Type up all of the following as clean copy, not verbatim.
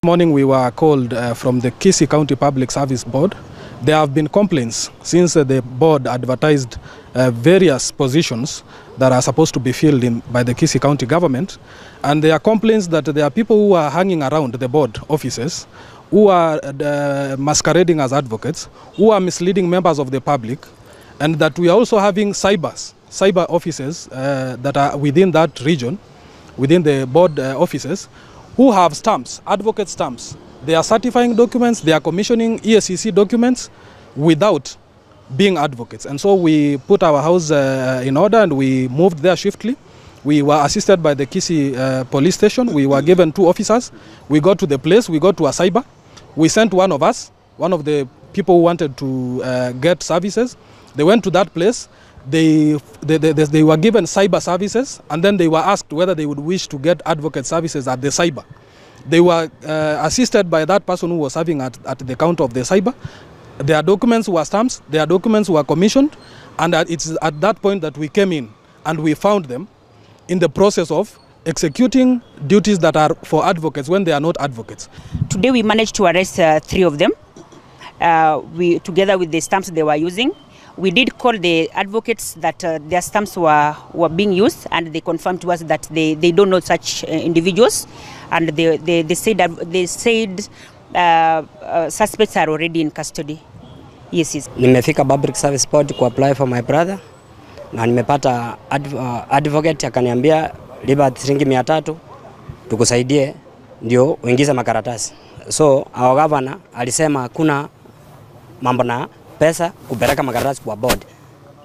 Morning we were called from the Kisii County Public Service Board. There have been complaints since the board advertised various positions that are supposed to be filled in by the Kisii County government, and there are complaints that there are people who are hanging around the board offices who are masquerading as advocates, who are misleading members of the public, and that we are also having cyber offices that are within that region, within the board offices, who have stamps, advocate stamps. They are certifying documents, they are commissioning ESCC documents without being advocates. And so we put our house in order and we moved there swiftly. We were assisted by the Kisii police station. We were given 2 officers. We got to the place, we got to a cyber. We sent one of the people who wanted to get services. They went to that place. They were given cyber services, and then they were asked whether they would wish to get advocate services at the cyber. They were assisted by that person who was serving at the counter of the cyber. Their documents were stamped, their documents were commissioned, and it's at that point that we came in and we found them in the process of executing duties that are for advocates when they are not advocates. Today we managed to arrest 3 of them, together with the stamps they were using. We did call the advocates that their stamps were being used, and they confirmed to us that they don't know such individuals, and they said suspects are already in custody. Yes. Nimefika public service board ku apply for my brother, na nimepata advocate akaniambia lipa shilingi 300 tukusaidie ndio uingize makaratasi. So our governor alisema hakuna mambo na pesa kupeleka makaratasi kwa board,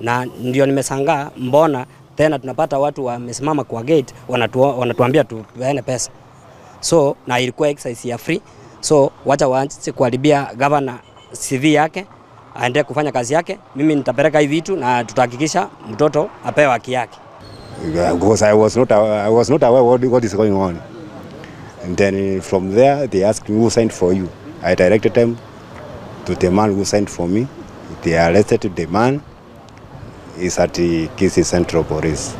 na ndio nimeshangaa mbona tena tunapata watu wamesimama kwa gate wanatuambia tupeane pesa. So na ilikuwa exercise ya free, so wacha waanze kuharibia governor CV yake, aende kufanya kazi yake. Mimi nitapeleka hivi vitu na tutahakikisha mtoto apewe haki yake. Because I was not aware what is going on. And then from there they asked me who signed for you. I directed them to the man who signed for me. They arrested the man. He's at the Kisii Central Police.